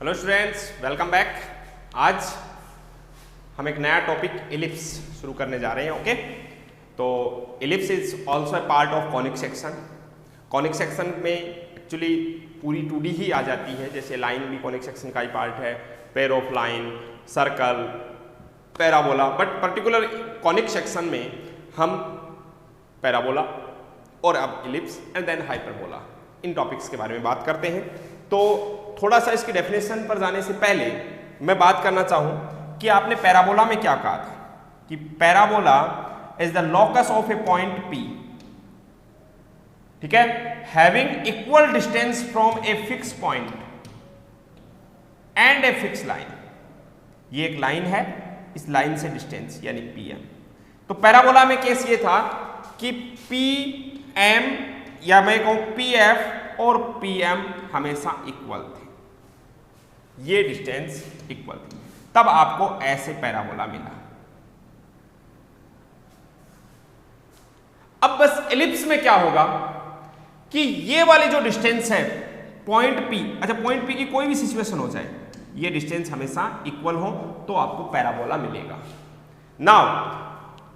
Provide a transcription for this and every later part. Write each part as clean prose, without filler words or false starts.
Hello students, welcome back. आज हम एक नया टॉपिक इलिप्स शुरू करने जा रहे हैं। ओके, तो ellipse is also a part of conic section. Conic section में एक्चुअली पूरी 2D ही आ जाती है, जैसे लाइन भी कॉनिक सेक्शन का ही पार्ट है, pair of line, circle, parabola. But particular conic section में हम पैराबोला और अब इलिप्स एंड देन हाइपरबोला, इन टॉपिक्स के बारे में बात करते हैं। तो थोड़ा सा इसकी डेफिनेशन पर जाने से पहले मैं बात करना चाहूं कि आपने पैराबोला में क्या कहा था कि parabola is the locus of A point P, ठीक है, having equal distance from a fix point and a fix line. ये एक लाइन है, इस लाइन से डिस्टेंस यानी PM। तो पैराबोला में केस ये था कि PM या मैं कहूं PF और PM हमेशा इक्वल थे, ये डिस्टेंस इक्वल थी, तब आपको ऐसे पैराबोला मिला। अब बस एलिप्स में क्या होगा कि ये वाली जो डिस्टेंस है पॉइंट P, अच्छा पॉइंट P की कोई भी सिचुएशन हो जाए, ये डिस्टेंस हमेशा इक्वल हो तो आपको पैराबोला मिलेगा। नाउ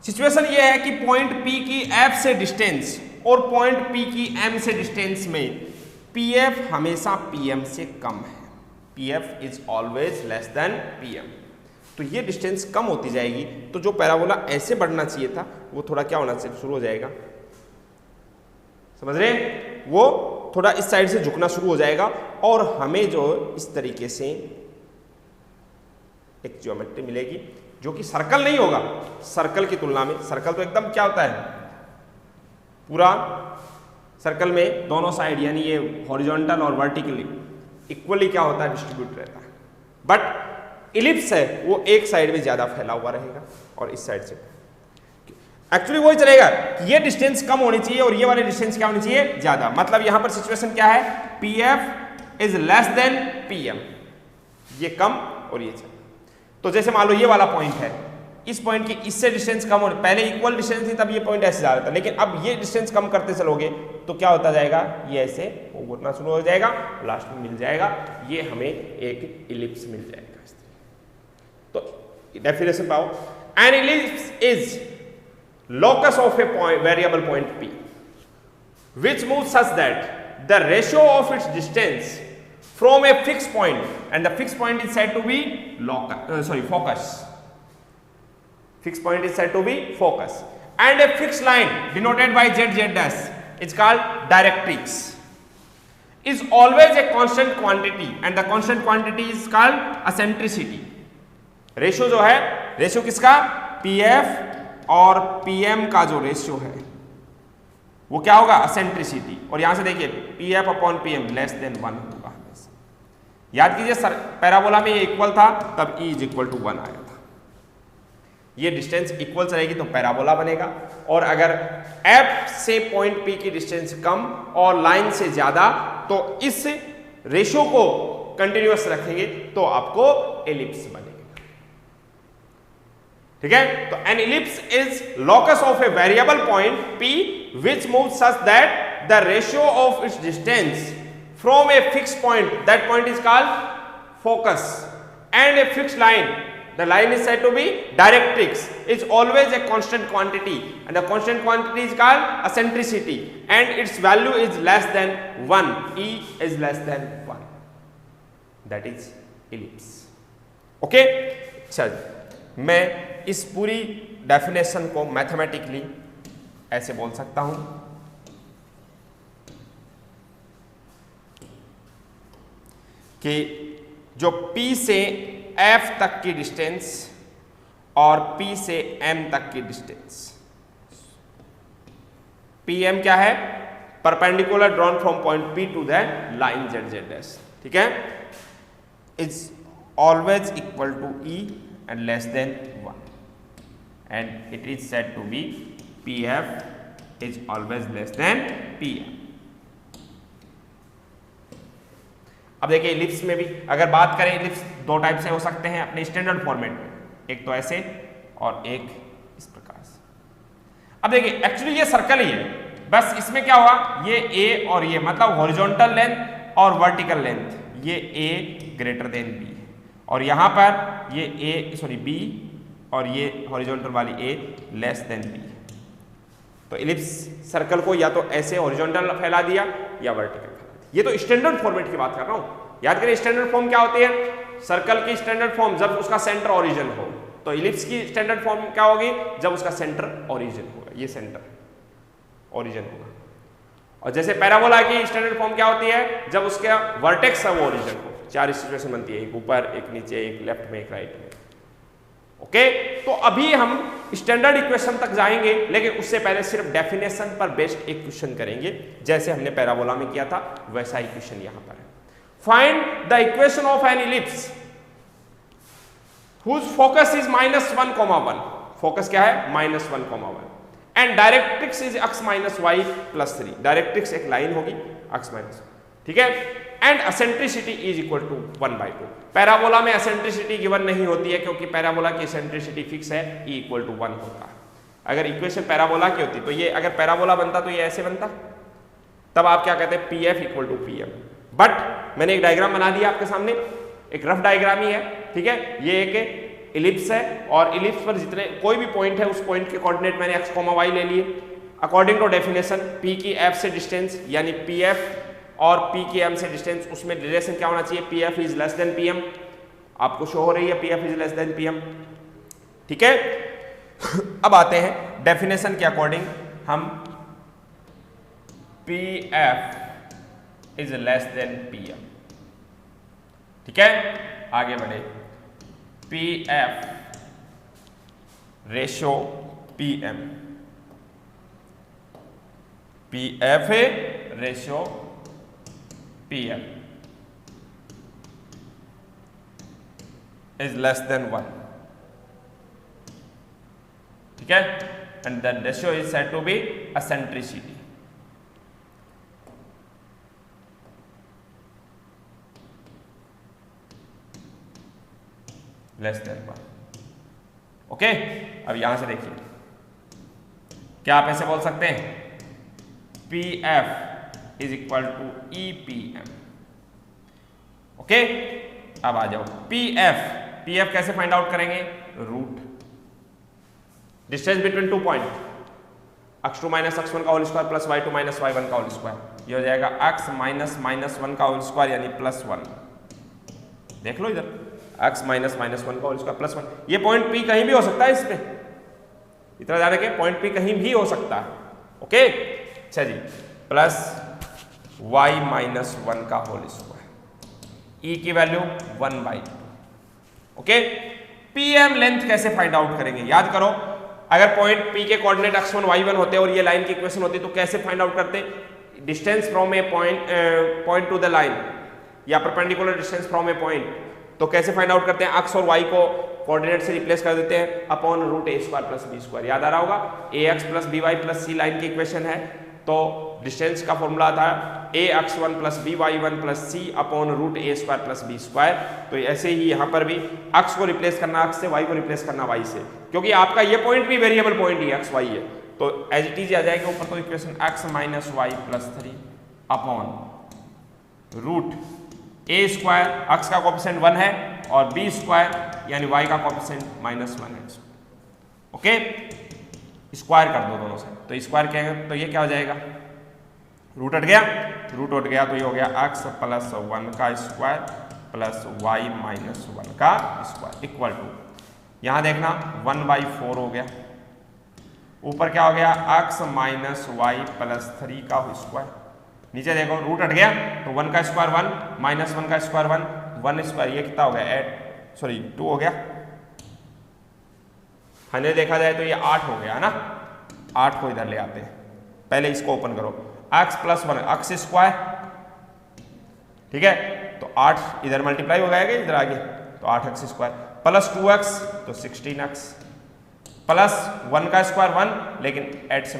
सिचुएशन ये है कि पॉइंट P की F से डिस्टेंस और पॉइंट P की M से डिस्टेंस में PF हमेशा PM से कम है। PF is always less then PM। तो ये डिस्टेंस कम होती जाएगी, तो जो पैराबोला ऐसे बढ़ना चाहिए था वो थोड़ा क्या होना चाहिए, शुरू हो जाएगा, समझ रहे हैं, वो थोड़ा इस साइड से झुकना शुरू हो जाएगा और हमें जो इस तरीके से एक ज्योमेट्री मिलेगी जो कि सर्कल नहीं होगा। सर्कल की तुलना में सर्कल तो एकदम क्या होता है, पूरा सर्कल में दोनों साइड यानी ये हॉरिजॉन्टल और वर्टिकली इक्वली क्या होता है, डिस्ट्रीब्यूट रहता है। बट इलिप्स है वो एक साइड में ज्यादा फैला हुआ रहेगा और इस साइड से एक्चुअली वही चलेगा कि ये डिस्टेंस कम होनी चाहिए और ये वाली डिस्टेंस क्या होनी चाहिए, ज्यादा। मतलब यहां पर सिचुएशन क्या है, PF is less then PM, ये कम और ये ज्यादा। तो जैसे मान लो ये वाला पॉइंट है, इस पॉइंट की इससे डिस्टेंस कम होने, पहले इक्वल डिस्टेंस थी तब ये पॉइंट ऐसे जा रहा था, लेकिन अब ये डिस्टेंस कम करते चलोगे तो क्या होता जाएगा, ये ऐसे घूमना शुरू हो जाएगा, लास्ट में मिल जाएगा, ये हमें एक इलिप्स मिल जाएगा। तो डेफिनेशन पाओ, N ellipse is locus of a point variable point P which moves such that the ratio of its distance from a fixed point, and the fixed point is said to be focus. Fixed point is said to be focus, and a fixed line denoted by Z dash is called directrix, is always a constant quantity, and the constant quantity is called eccentricity. Ratio जो है, ratio किसका, PF और PM का जो ratio है वो क्या होगा, एसेंट्रिसिटी। और यहां से देखिए PF upon PM less than 1 होगा हमेशा। याद कीजिए सर, पैराबोला में ये इक्वल था तब E इज इक्वल टू 1 आया था। ये डिस्टेंस इक्वल रहेगी तो पैराबोला बनेगा, और अगर F से पॉइंट P की डिस्टेंस कम और लाइन से ज्यादा तो इस रेशियो को कंटिन्यूअस रखेंगे तो आपको एलिप्स बनेगा। ठीक है, तो N ellipse is locus of a variable point P which moves such that the ratio of its distance from a fixed point, that point is called focus, and a fixed line, the line is said to be directrix, is always a constant quantity, and the constant quantity is called eccentricity, and its value is less than 1, E is less than 1, that is ellipse. Okay, चल मैं इस पूरी definition को mathematically ऐसे बोल सकता हूं कि जो P से F तक की डिस्टेंस और P से M तक की डिस्टेंस, PM क्या है, perpendicular drawn from point P to the line Z dash, ठीक है, is always equal to E and less than 1, and it is said to be PF is always less than PM. अब देखिए ellipse में भी अगर बात करें, ellipse दो टाइप से हो सकते हैं अपने स्टैंडर्ड फॉर्मेट में, एक तो ऐसे और एक इस प्रकार से। अब देखिए एक्चुअली ये सर्कल ही है, बस इसमें क्या हुआ, ये A और ये मतलब हॉरिजॉन्टल लेंथ और वर्टिकल लेंथ ये a ग्रेटर देन b, और यहाँ पर ये b और ये हॉरिजॉन्टल वाली a लेस देन b। तो इलिप्स सर्कल को या तो ऐसे हॉरिजॉन्टल फैला दिया या वर्टिकल फैला दिया। ये तो स्टैंडर्ड फॉर्मेट की बात कर रहा हूँ। याद करें स्टैंडर्ड फॉर्म क्या होती है, सर्कल की स्टैंडर्ड फॉर्म जब उसका सेंटर ओरिजिन हो, तो इलिप्स की स्टैंडर्ड फॉर्म क्या होगी, जब उसका सेंटर ओरिजिन होगा, ये सेंटर ओरिजिन होगा। और जैसे पैराबोला की स्टैंडर्ड फॉर्म क्या होती है, जब उसका वर्टेक्स है वो ओरिजिन हो। 4 सिचुएशन बनती है, एक ऊपर, एक नीचे, एक लेफ्ट में, एक राइट में। ओके, तो अभी हम स्टैंडर्ड इक्वेशन तक जाएंगे, लेकिन उससे पहले सिर्फ डेफिनेशन पर बेस्ड एक क्वेश्चन करेंगे, जैसे हमने पैराबोला में किया था वैसा इक्वेशन यहां पर है। Find the equation of an ellipse whose focus is -1,1। Focus क्या है, -1,1, and directrix is x - y + 3। Directrix एक लाइन होगी x - ठीक है, and eccentricity is equal to 1/2। Parabola में एसेंट्रिसिटी गिवन नहीं होती है, क्योंकि पैराबोला की एसेंट्रिसिटी फिक्स है, E = 1 होता है। अगर इक्वेशन पैराबोला की होती तो ये, अगर पैराबोला बनता तो ये ऐसे बनता, तब आप क्या कहते हैं, PF = PM। बट मैंने एक डायग्राम बना दिया आपके सामने, एक रफ डायग्राम ही है, ठीक है। ये एक इलिप्स है, और इलिप्स पर जितने कोई भी पॉइंट है, उस पॉइंट के कोऑर्डिनेट मैंने x, y ले लिए। अकॉर्डिंग टू डेफिनेशन P की F से डिस्टेंस यानी PF और P की M से डिस्टेंस, उसमें रिलेशन क्या होना चाहिए, PF is less then PM। आपको शो हो रही है PF is less then PM, ठीक है। अब आते हैं डेफिनेशन के अकॉर्डिंग, हम PF is less then PM, ठीक है। आगे बढ़े, PF ratio PM, PF ratio PM is less than 1, ठीक है, and the ratio is said to be eccentricity। Less than 1, okay. अब यहां से देखिए, क्या आप ऐसे बोल सकते हैं, PF is equal to EPM, okay. अब आ जाओ PF कैसे फाइंड आउट करेंगे, root distance between 2 point, x2 - x1 का whole square plus y2 - y1 का होल स्क्वायर। ये हो जाएगा x - -1 का होल स्क्वायर यानी +1। देख लो इधर, x - -1 का होल स्क्वायर +1। ये पॉइंट P कहीं भी हो सकता है, इसमें इतना जाने के पॉइंट P कहीं भी हो सकता है, ओके। अच्छा जी, प्लस y - 1 का होल स्क्वायर, E की वैल्यू 1/2, ओके। PM लेंथ कैसे फाइंड आउट करेंगे, याद करो, अगर पॉइंट P के कोऑर्डिनेट x1 y1 होते और ये लाइन की इक्वेशन होती तो कैसे फाइंड आउट करते, distance from a point to the line या perpendicular distance from a point, तो कैसे फाइंड आउट करते हैं, x और y को कोऑर्डिनेट से रिप्लेस कर देते हैं अपॉन √a² + b²। याद आ रहा होगा, ax + by + c लाइन की इक्वेशन है, तो डिस्टेंस का फॉर्मूला था ax1 + by1 + c upon √a² + b²। तो ऐसे ही यहाँ पर भी x को रिप्लेस करना x से, y को रिप्लेस करना y से, क्योंकि आपका ये पॉइंट भी वेरिएबल पॉइंट ही x y है, तो एज इट इज आ जाएगा ऊपर, तो equation x - y + 3 upon √a², x का कोएफिशिएंट 1 है, और b² यानी y का कोएफिशिएंट -1 है, ओके। स्क्वायर कर दो दोनों से, तो स्क्वायर क्या है, तो ये क्या हो जाएगा, रूट हट गया, तो ये हो गया x + 1 का स्क्वायर प्लस y - 1 का स्क्वायर इक्वल टू, यहां देखना 1/4 हो गया, ऊपर क्या हो गया, x - y + 3 का स्क्वायर, नीचे देखो रूट हट गया, तो 1 का स्क्वायर 1 -1 का स्क्वायर 1 स्क्वायर, ये कितना हो गया, 2 हो गया। हने देखा जाए तो ये 8 हो गया है ना, 8 को इधर ले आते हैं, पहले इसको ओपन करो, x + 1 x स्क्वायर, ठीक है, तो 8 इधर मल्टीप्लाई हो जाएगा इधर आगे, तो 8x स्क्वायर प्लस 2x तो 16x प्लस 1 का स्क्वायर 1, लेकिन 8 से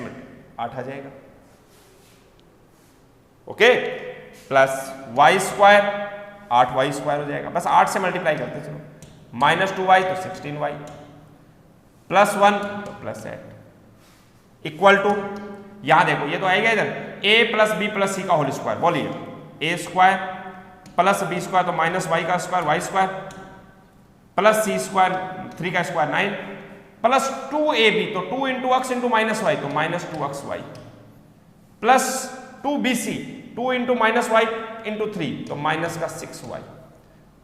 8 आ जाएगा, okay, plus y square 8y square हो जाएगा, बस 8 से मल्टीप्लाई करते चलो, -2y तो 16y प्लस 1 तो +8 इक्वल टू, यहां देखो ये तो आएगा इधर a + b + c का होल स्क्वायर, बोलिए a² प्लस बी स्क्वायर तो माइनस वाई का square y square plus c square 3 का स्क्वायर 9 प्लस 2ab तो 2 into x into minus y तो minus 2x y plus 2bc 2 into minus y into 3 तो minus का 6y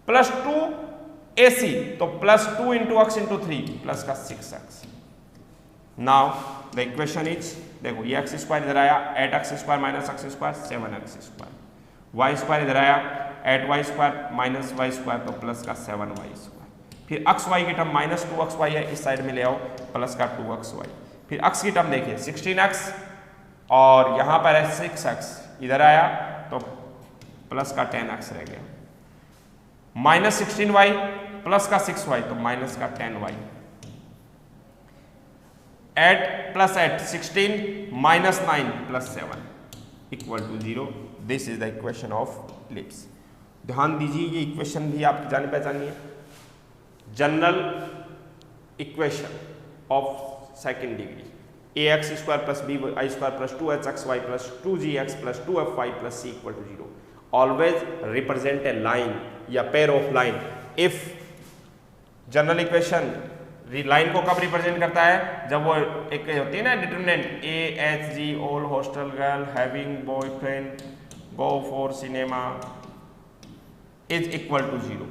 plus 2ac तो plus 2 into x into 3 plus का 6x। Now the equation is, देखो ये x square इधर आया 8x square minus x square 7x square, y square इधर आया 8y square minus y square तो प्लस का 7y स्क्वायर, फिर एक्स वाई की टर्म माइनस 2xy है इस साइड में ले आओ प्लस का 2xy, फिर x की टर्म देखिए 16x और यहां पर है 6x इधर आया तो प्लस का 10x रह गया, माइनस 16y प्लस का 6y तो माइनस का 10y, 8 plus 8 16 minus 9 plus 7 equal to 0। This is the equation of ellipse. ध्यान दीजिए ये इक्वेशन भी आपकी जानी पहचानी है, general equation of second degree ax square plus b y square plus 2hxy plus 2gx plus 2fy plus c equal to 0 always represent a line या pair of line. If general equation line को कब represent करता है, जब वो एक होती है ना determinant AHG all hostel girl having boyfriend go for cinema is equal to 0।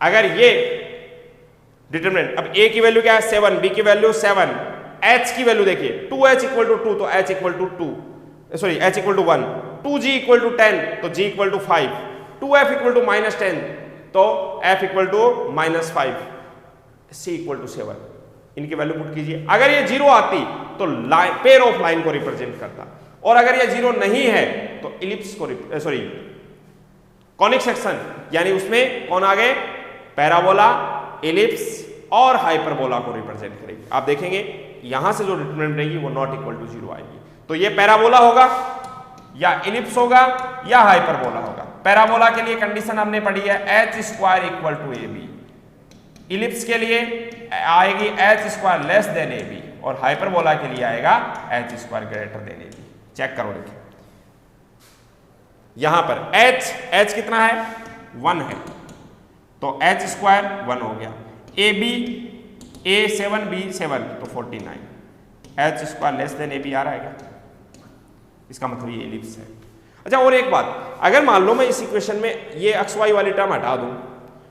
अगर ये डिटरमिनेंट, अब a की वैल्यू क्या है 7, b की वैल्यू 7, h की वैल्यू देखिए 2h इक्वल टू 2 तो h equal to 2 sorry h equal to 1, 2g equal to 10 तो g equal to 5, 2f equal to minus 10 तो f equal to minus 5, c equal to 7। इनकी value put कीजिए, अगर ये 0 आती तो पेयर ऑफ लाइन को रिप्रेजेंट करता, और अगर ये 0 नहीं है तो इलिप्स को सॉरी कॉनिक सेक्शन, यानी उसमें कौन आ गए पैराबोला, इलिप्स और हाइपरबोला को रिप्रेजेंट करेगी। आप देखेंगे यहां से जो डिटरमिनेंट रहेगी वो नॉट इक्वल टू 0 आएगी, तो ये पैराबोला होगा या इलिप्स होगा या हाइपरबोला होगा। पैराबोला के लिए कंडीशन हमने पढ़ी है h square equal to ab, ellipse के लिए आएगी h square less than ab और हाइपरबोला के लिए आएगा h square greater than ab। Check करो देखिए यहां पर h कितना है 1 है तो h स्क्वायर 1 हो गया, ab a7 b7 तो 49, h square less than ab आ रहा है क्या, इसका मतलब ये इलिप्स है। अच्छा और एक बात, अगर मान लो मैं इस इक्वेशन में ये एक्स वाई वाली टर्म हटा दूं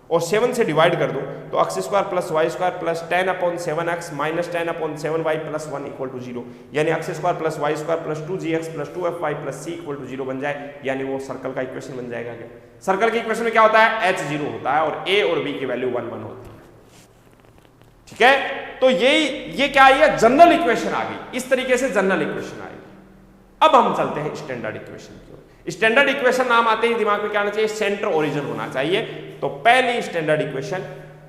और 7 से डिवाइड कर दूं तो x square plus y square plus 10/7x minus 10/7y plus 1 equal to 0, यानी x square plus y square plus 2gx plus 2fy plus c equal to 0 बन जाए, यानी वो सर्कल का इक्वेशन बन जाएगा। क्या सर्कल के इक्वेशन में क्या होता है h 0 होता है और a और b की वैल्यू 1 1 होती है। ठीक है, तो ये क्या आई है जनरल इक्वेशन आ गई, इस तरीके से जनरल इक्वेशन आएगी। अब हम चलते हैं स्टैंडर्ड इक्वेशन की ओर। स्टैंडर्ड इक्वेशन नाम आते ही दिमाग में क्या आना चाहिए, सेंटर ओरिजिन होना चाहिए। तो पहली स्टैंडर्ड इक्वेशन,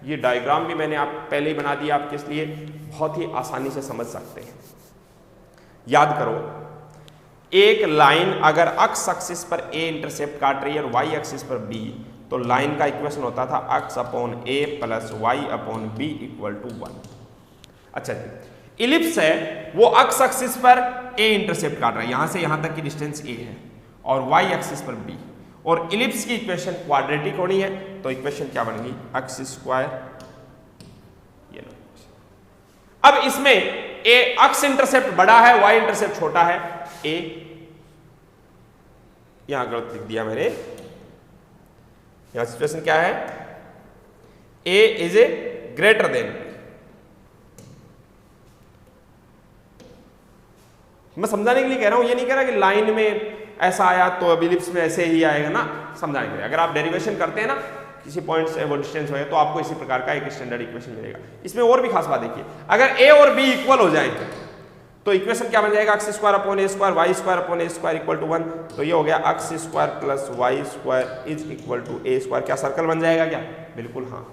ये डायग्राम भी मैंने आप पहले ही बना दिया आपके लिए, बहुत ही आसानी से समझ सकते हैं। याद करो, एक लाइन अगर एक्स एक्सिस पर a इंटरसेप्ट काट रही है और y एक्सिस पर b, तो लाइन का इक्वेशन होता था x upon a plus y upon b equal to 1। अच्छा जी, इलिप्स है वो x एक्सिस पर a इंटरसेप्ट काट रहा है, यहां से यहां तक की डिस्टेंस a है और y एक्सिस पर b, और इलिप्स की इक्वेशन क्वाड्रेटिक होनी है, तो इक्वेशन क्या बन गई एक्स स्क्वायर। ये लो, अब इसमें a एक्स इंटरसेप्ट बड़ा है y इंटरसेप्ट छोटा है, a यहां गलत लिख दिया मैंने, यहां सिचुएशन क्या है a is a greater than, मैं समझाने के लिए कह रहा हूं, ये नहीं कह रहा कि लाइन में ऐसा आया तो अब इलिप्स में ऐसे ही आएगा ना, समझाने के लिए। अगर आप डेरिवेशन करते हैं ना किसी पॉइंट से वो डिस्टेंस हो तो आपको इसी प्रकार का एक स्टैंडर्ड इक्वेशन मिलेगा। इसमें और भी खास बात देखिए, अगर a और b इक्वल हो जाए तो इक्वेशन क्या बन जाएगा x square upon a square y square upon a square equal to 1। तो ये हो गया x square plus y square is equal to a square. क्या सर्कल बन जाएगा क्या, बिल्कुल हाँ।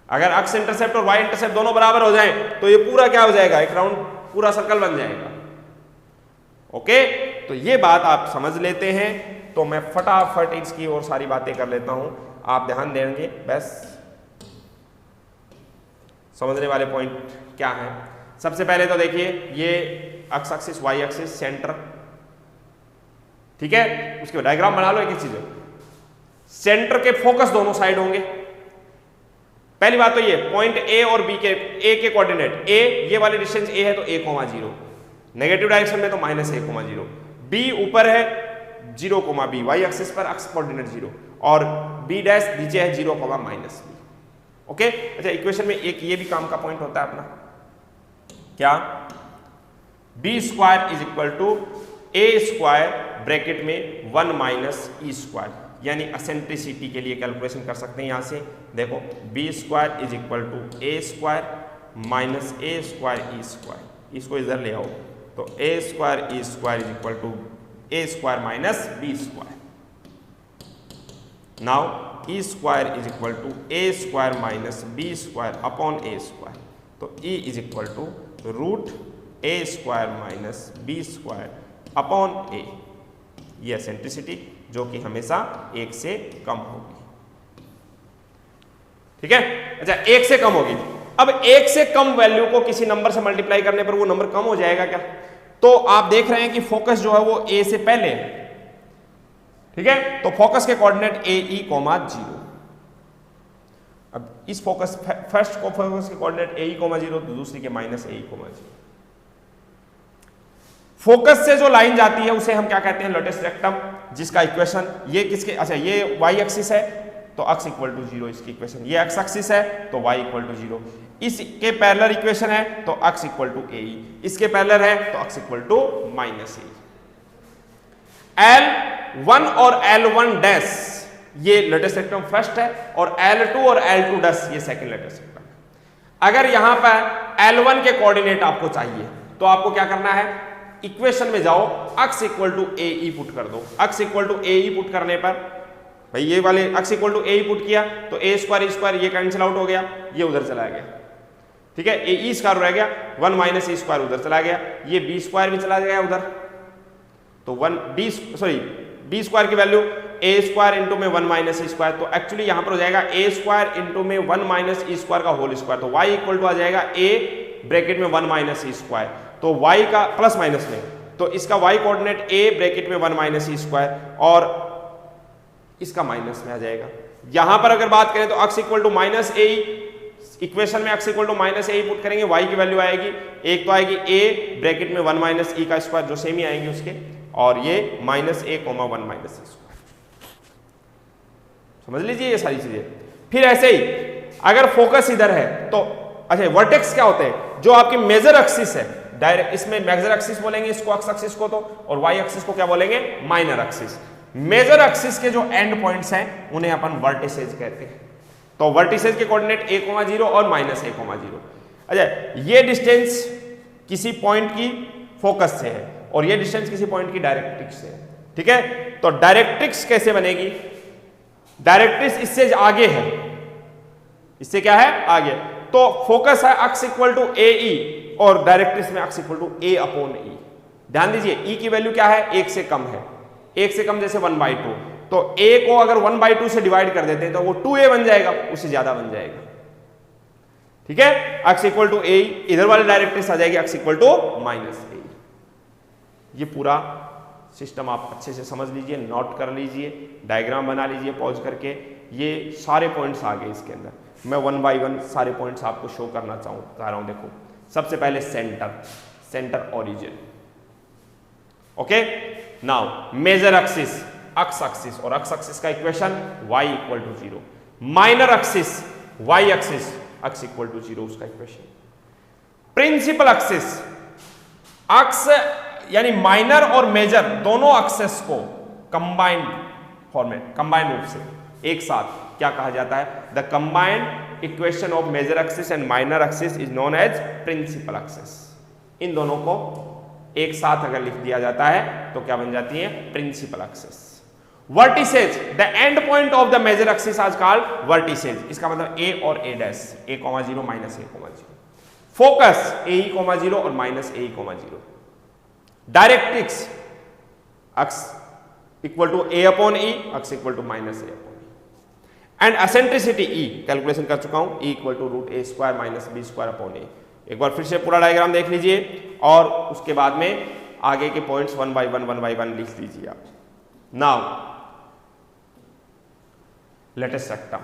अगर एक्स इंटरसेप्ट और वाई इंटरसेप्ट दोनों बराबर हो जाए तो ये पूरा क्या हो जाएगा, एक राउंड पूरा सर्कल बन जाएगा। ओके, तो ये बात आप समझ लेते हैं, तो मैं फटाफट इसकी और सारी बातें कर लेता हूं, आप ध्यान देंगे बस समझने वाले पॉइंट क्या है। सबसे पहले तो देखिए ये x axis y axis centre, ठीक है, उसके डायग्राम बना लो एक चीज। सेंटर के फोकस दोनों साइड होंगे। पहली बात तो ये पॉइंट ए और बी के ए के कोऑर्डिनेट ए, ये वाली डिस्टेंस ए है तो a, 0, नेगेटिव डायरेक्शन में तो -a, 0, बी ऊपर है 0, b वाई एक्सिस पर अक्स कोऑर्डिनेट 0 और b डैश नीचे है 0, -b। ओके, अच्छा इक्वेशन में एक ये भी काम का पॉइंट होता है अपना, क्या b square is equal to a square bracket में 1 - e स्क्वायर, यानी एसेंट्रिसिटी के लिए कैलकुलेशन कर सकते हैं यहां से। देखो b square is equal to a square minus a square e square, इसको इधर ले आओ तो a square e square is equal to a square minus b square. Now e square is equal to a square minus b square upon a square, तो e is equal to root a square minus b square upon a, ये eccentricity जो कि हमेशा 1 से कम होगी। ठीक है, अच्छा 1 से कम होगी। अब 1 से कम वैल्यू को किसी नंबर से मल्टीप्लाई करने पर वो नंबर कम हो जाएगा क्या? तो आप देख रहे हैं कि फोकस जो है वो a से पहले है। ठीक है, तो फोकस के कोऑर्डिनेट a, e, 0। अब इस फोकस फर्स्ट को फोकस के कोऑर्डिनेट a, e, 0 तो दूसरी के -a, e, 0। फोकस से जो लाइन जाती है उसे हम क्या कहते हैं? लोटस रेक्टम, जिसका इक्वेशन ये किसके, अच्छा ये y एक्सिस है तो x इक्वल टू 0 इसकी इक्वेशन, ये x एक्सिस है तो y इक्वल टू 0, इसके पैरेलल इक्वेशन है तो x इक्वल टू a, इसके पैरेलल है तो x equal to -a। L1 और L1 डैश ये लोटस रेक्टम फर्स्ट है और L2 और L2 डैश ये सेकंड लोटस रेक्टम है। अगर यहां पर L1 के कोऑर्डिनेट आपको चाहिए तो आपको क्या करना है? इक्वेशन में जाओ, x equal to a e put कर दो। x equal to a e put करने पर भाई ये वाले x equal to a e put किया तो a स्क्वायर ई स्क्वायर ये कैंसिल आउट हो गया, ये उधर चला गया। ठीक है, ए ई स्क्वायर रह गया, 1 - e स्क्वायर उधर चला गया, ये b स्क्वायर भी चला गया उधर, तो b स्क्वायर की वैल्यू a स्क्वायर इंटू में 1 - e स्क्वायर, तो एक्चुअली यहां पर हो जाएगा a स्क्वायर इंटू में 1 - e स्क्वायर का होल स्क्वायर, तो y इक्वल टू आ जाएगा a ब्रैकेट में 1 - e स्क्वायर, तो y का प्लस माइनस में, तो इसका y कोऑर्डिनेट a ब्रैकेट में 1 - e स्क्वायर और इसका माइनस में आ जाएगा। यहां पर अगर बात करें तो x equal to -a, equation में x equal to -a put करेंगे, y की वैल्यू आएगी, एक तो आएगी a ब्रैकेट में 1 - e का स्क्वायर जो सेम ही आएंगे उसके, और ये -a, 1 - e स्क्वायर। समझ लीजिए ये सारी चीजें। फिर ऐसे ही अगर फोकस इधर है तो अच्छा वर्टेक्स क्या होते हैं? जो आपकी मेजर एक्सिस है, डायरेक्ट इसमें मेजर एक्सिस बोलेंगे इसको, एक्स एक्सिस को तो, और वाई एक्सिस को क्या बोलेंगे? Minor axis. मेजर एक्सिस के जो एंड पॉइंट्स हैं उन्हें अपन वर्टिसेज कहते हैं। तो वर्टिसेज के कोऑर्डिनेट a, 0 और -a, 0। अच्छा ये डिस्टेंस किसी पॉइंट की फोकस से है और ये डिस्टेंस किसी पॉइंट की डायरेक्ट्रिक्स से है। ठीक है, तो डायरेक्ट्रिक्स कैसे बनेगी? डायरेक्ट्रिक्स इससे आगे है, इससे क्या है? आगे। तो फोकस है x equal to a e और डायरेक्ट्रिक्स में x equal to a upon e। ध्यान दीजिए e की वैल्यू क्या है? 1 से कम है, 1 से कम जैसे 1/2, तो a को अगर 1/2 से डिवाइड कर देते हैं तो वो 2a बन जाएगा, उससे ज्यादा बन जाएगा। ठीक है, x इक्वल टू a, इधर वाले डायरेक्ट्रिक्स आ जाएगी x इक्वल टू -a। ये पूरा सिस्टम आप अच्छे से समझ लीजिए, नोट कर लीजिए, डायग्राम बना लीजिए पॉज करके। ये सारे पॉइंट्स आ गए इसके अंदर, मैं 1 बाय 1 सारे पॉइंट्स आपको शो करना चाह रहा हूं। देखो सबसे पहले center origin. Okay, now major axis x axis और x एक्सिस का equation y equal to 0, minor axis y axis x equal to 0 उसका इक्वेशन। प्रिंसिपल एक्सिस x यानी माइनर और मेजर दोनों एक्सेस को कंबाइंड फॉर्मेट, कंबाइंड रूप से एक साथ क्या कहा जाता है? The combined equation of major axis and minor axis is known as principal axis. इन दोनों को एक साथ अगर लिख दिया जाता है तो क्या बन जाती है? Principal axis. Vertices, the end point of the major axis are called vertices. इसका मतलब a और a dash, a, 0 -a, 0। Focus a, 0 और -a, 0। Directrix x equal to a upon e, x equal to -a upon e। And eccentricity e calculation कर चुका हूं, e equal to root a square minus b square upon a। एक बार फिर से पूरा diagram देख लीजिए और उसके बाद में आगे के पॉइंट्स 1 बाय 1 लिख लीजिए आप। नाउ लेटेस्ट रेक्टम,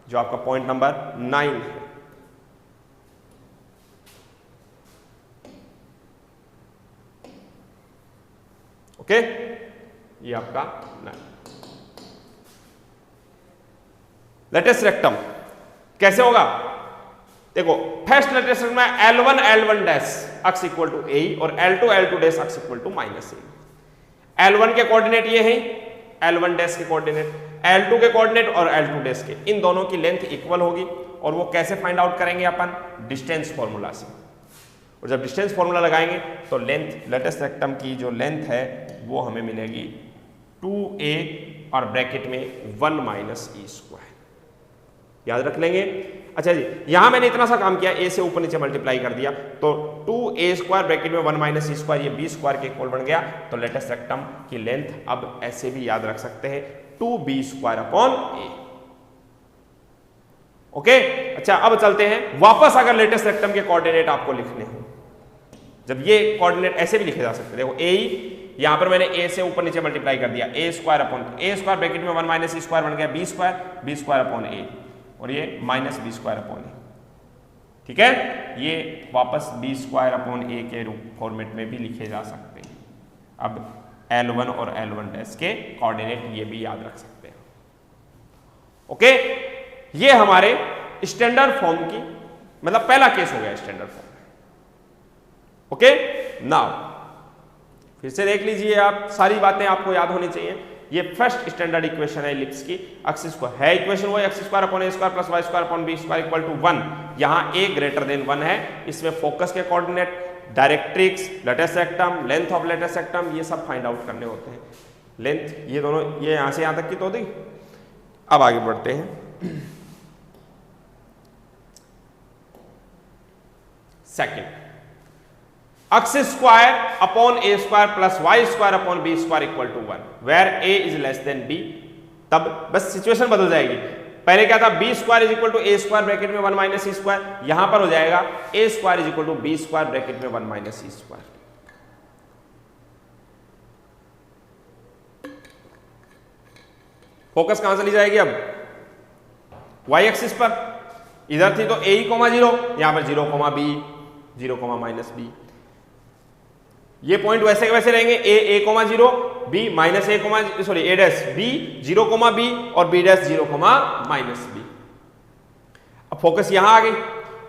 जो आपका पॉइंट नंबर 9 है। ओके, ये आपका 9 लेटेस्ट रेक्टम कैसे होगा? देखो, फर्स्ट लेटेस्ट रेक्टम में L1 L1 dash x equal to a और L2 L2 dash x equal to minus a. L1 के कोऑर्डिनेट ये हैं, L1 डैश के कोऑर्डिनेट, L2 के कोऑर्डिनेट और L2 डैश के, इन दोनों की लेंथ इक्वल होगी। और वो कैसे फाइंड आउट करेंगे अपन? डिस्टेंस फॉर्मूला से। और जब डिस्टेंस फॉर्मूला लगाएंगे तो लेंथ, लेटेस्ट रेक्टम की जो लेंथ है वो हमें मिलेगी 2a और ब्रैकेट में 1 माइनस e स्क्वायर, याद रख लेंगे। अच्छा जी, यहां मैंने इतना सा काम किया, a से ऊपर नीचे मल्टीप्लाई कर दिया, तो 2a स्क्वायर ब्रैकेट में 1 माइनस e स्क्वायर, ये b स्क्वायर के इक्वल बन गया। तो लेटेस्ट रेक्टम की लेंथ अब ऐसे भी याद रख सकते हैं, 2b square upon a। Okay, अच्छा अब चलते हैं वापस। अगर लेटेस्ट रेक्टम के कोऑर्डिनेट आपको लिखने हो, जब ये कोऑर्डिनेट ऐसे भी लिखे जा सकते हैं, देखो a, यहां पर मैंने a से ऊपर नीचे मल्टीप्लाई कर दिया, a square upon a square bracket में 1 माइनस e स्क्वायर बन गया b स्क्वायर अपॉन a, और ये minus b square upon a। ठीक है, ये वापस b स्क्वायर अपॉन a के रूप फॉर्मेट में भी लिखे जा सकते हैं। अब L1 और L1 डैश के कोऑर्डिनेट ये भी याद रख सकते हैं। ओके, ये हमारे स्टैंडर्ड फॉर्म की, मतलब पहला केस हो गया स्टैंडर्ड फॉर्म। ओके, नाउ फिर से देख लीजिए आप, सारी बातें आपको याद होनी चाहिए। ये फर्स्ट स्टैंडर्ड इक्वेशन है इलिप्स की, एक्स स्क्वायर है इक्वेशन वो x square upon a square plus y square upon b square equal to 1। यहां a ग्रेटर देन 1 है, इसमें फोकस के coordinate, directrix, latus rectum, length of latus rectum, ये सब फाइंड आउट करने होते हैं। लेंथ ये दोनों, ये यहां से यहां तक की तो होगी। अब आगे बढ़ते हैं। Second, x square upon a square plus y square upon b square equal to 1 where a is less than b। तब बस सिचुएशन बदल जाएगी। पहले क्या था, b square is equal to a square bracket में 1 माइनस ई स्क्वायर, यहां पर हो जाएगा a square is equal to b square bracket में 1 माइनस ई स्क्वायर। फोकस कहां चली जाएगी अब? वाई एक्सिस पर। इधर थी तो a ही कोमा 0, यहां पर 0 comma b, 0 comma minus b। ये पॉइंट वैसे के वैसे रहेंगे, a comma 0, b minus a comma sorry a dash b 0 comma b और b dash 0 comma minus b। अब फोकस यहां आ गई,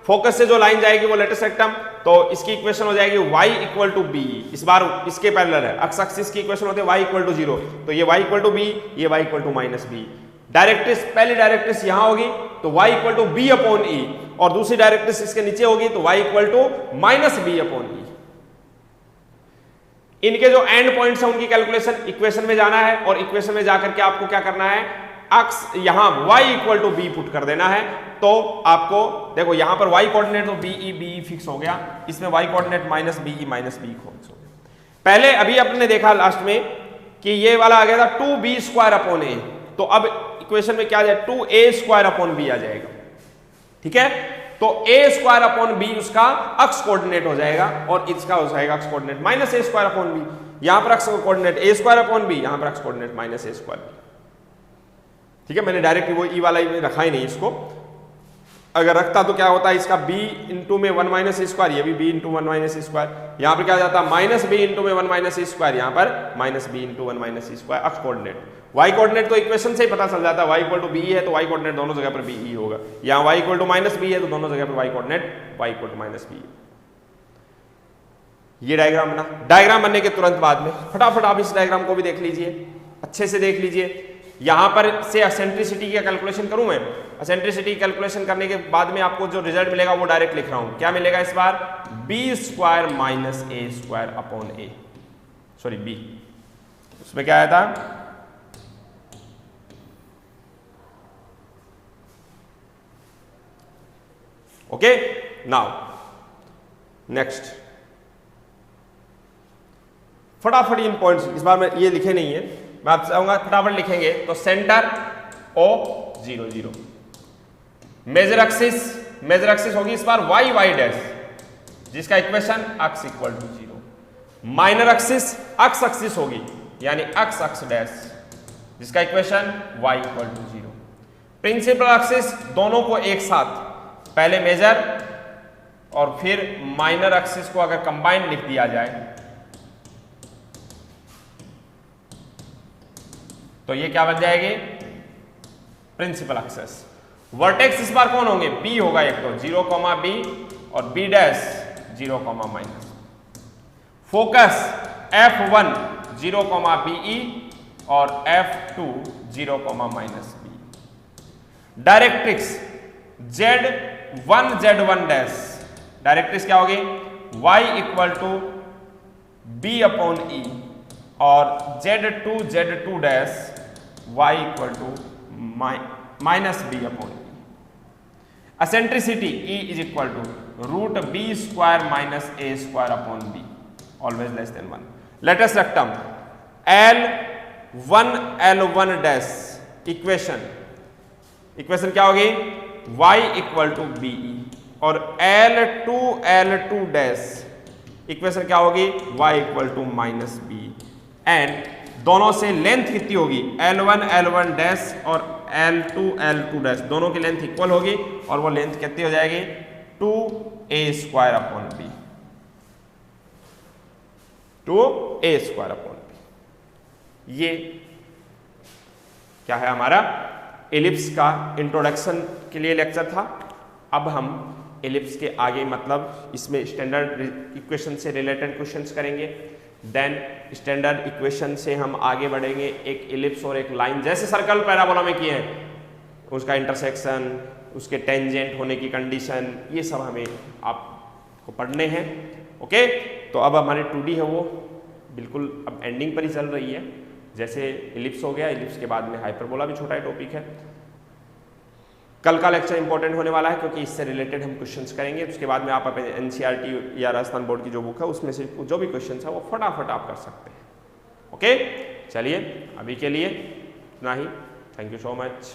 फोकस से जो लाइन जाएगी वो लेटेस्ट रेक्टम, तो इसकी इक्वेशन हो जाएगी y इक्वल टू b। इस बार इसके पैरेलल है, एक्स एक्सिस की इक्वेशन होती है y इक्वल टू 0, तो ये y इक्वल टू b, ये y equal to minus b। Directrix, पहली डायरेक्ट्रिक्स यहां होगी तो y equal to b upon e, और दूसरी डायरेक्ट्रिक्स इसके नीचे होगी तो y equal to minus b upon e। इनके जो एंड पॉइंट्स हैं उनकी कैलकुलेशन इक्वेशन में जाना है, और इक्वेशन में जाकर के आपको क्या करना है, एक्स यहां y equal to b put कर देना है। तो आपको देखो यहां पर y कोऑर्डिनेट तो b फिक्स हो गया, इसमें y coordinate minus b fix हो गया। पहले अभी अपने देखा लास्ट में कि ये वाला आ गया था 2b स्क्वायर अपॉन a, तो अब इक्वेशन में क्या आ जाए, 2a स्क्वायर अपॉन b आ जाएगा। ठीक है, तो a स्क्वायर अपॉन b उसका अक्स कोऑर्डिनेट हो जाएगा, और इसका हो जाएगा x coordinate minus a square upon b। यहां पर x coordinate a square upon b, यहां पर x coordinate minus a square b। ठीक है, मैंने डायरेक्ट वो ई वाला ही रखा ही नहीं इसको, अगर रखता तो क्या होता है, इसका b इंटू में 1 माइनस ए स्क्वायर, ये भी b into 1 minus a square, यहां पर क्या जाता है माइनस b इंटू में 1 माइनस ए स्क्वायर, यहां पर minus b into 1 minus a square X coordinate. y coordinate तो इक्वेशन से ही पता चल जाता है, y इक्वल टू b है तो y कोऑर्डिनेट दोनों जगह पर b ही होगा, यहां y equal to minus b है तो दोनों जगह पर y coordinate y equal to minus b। ये डायग्राम बना, डायग्राम बनने के तुरंत बाद में फटाफट आप इस डायग्राम को भी देख लीजिए, अच्छे से देख लीजिए। यहां पर से एसेंट्रिसिटी की कैलकुलेशन करूं मैं, एसेंट्रिसिटी कैलकुलेशन करने के बाद में आपको जो रिजल्ट मिलेगा वो डायरेक्ट लिख रहा हूं। क्या मिलेगा इस बार, b square minus a square upon A, sorry b, उसमें क्या आया था, ओके। नाउ नेक्स्ट, फटाफट इन पॉइंट्स, इस बार मैं ये लिखे नहीं है, मैं आपसे चाहूंगा फटाफट लिखेंगे। तो सेंटर O 0 0, मेजर एक्सिस होगी इस बार y y डैश, जिसका equation x equal to 0। Minor axis x axis होगी, यानी x डैश, जिसका equation y equal to 0। Principal axis दोनों को एक साथ, पहले मेजर और फिर माइनर एक्सिस को अगर कंबाइंड लिख दिया जाए तो ये क्या बन जाएगी, प्रिंसिपल एक्सिस। वर्टेक्स इस बार कौन होंगे, बी होगा एक तो, 0, बी और b dash 0, minus. Focus F1 0, BE और F2 0, minus b. Directrix Z1 Z1 dash, directrix क्या होगी, y equal to B upon E और Z2 Z2 dash y equal to minus b upon e. Eccentricity E is equal to root b square minus a square upon b, always less than 1। Latus rectum L1 dash, equation क्या होगी, y equal to b ई और L2 dash, equation क्या होगी, y equal to minus b. And दोनों से length कितनी होगी, L1 dash और L2 डैश, दोनों की लेंथ इक्वल होगी और वो लेंथ कितनी हो जाएगी, 2a square upon b, 2a square upon b. ये क्या है, हमारा एलिप्स का इंट्रोडक्शन के लिए लेक्चर था। अब हम एलिप्स के आगे मतलब इसमें स्टैंडर्ड इक्वेशन से रिलेटेड क्वेश्चंस करेंगे। देन स्टैंडर्ड इक्वेशन से हम आगे बढ़ेंगे, एक एलिप्स और एक लाइन, जैसे सर्कल पैराबोला में किए हैं, उसका इंटरसेक्शन, उसके टेंजेंट होने की कंडीशन, ये सब हमें आपको पढ़ने हैं। ओके, तो अब हमारी 2D है वो बिल्कुल अब एंडिंग पर ही चल रही है। जैसे एलिप्स हो गया, एलिप्स के बाद में हाइपरबोला भी छोटा टॉपिक है। कल का लेक्चर इंपॉर्टेंट होने वाला है क्योंकि इससे रिलेटेड हम क्वेश्चंस करेंगे। उसके बाद में आप अपने NCERT या राजस्थान बोर्ड की जो बुक है उसमें से जो भी क्वेश्चंस है वो फटाफट आप कर सकते हैं। ओके, चलिए अभी के लिए इतना ही। Thank you so much.